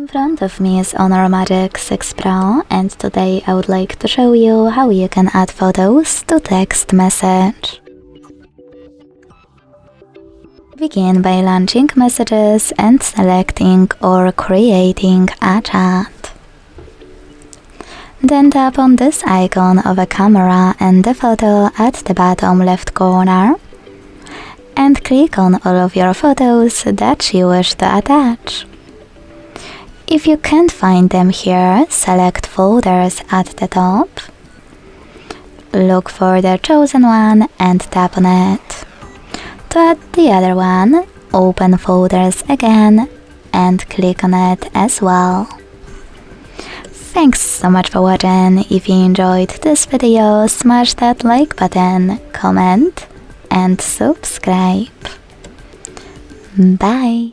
In front of me is Honor Magic6 Pro, and today I would like to show you how you can add photos to text message. Begin by launching messages and selecting or creating a chat. Then tap on this icon of a camera and the photo at the bottom left corner, and click on all of your photos that you wish to attach. If you can't find them here, select folders at the top. Look for the chosen one and tap on it. To add the other one, open folders again and click on it as well. Thanks so much for watching. If you enjoyed this video, smash that like button, comment and subscribe. Bye!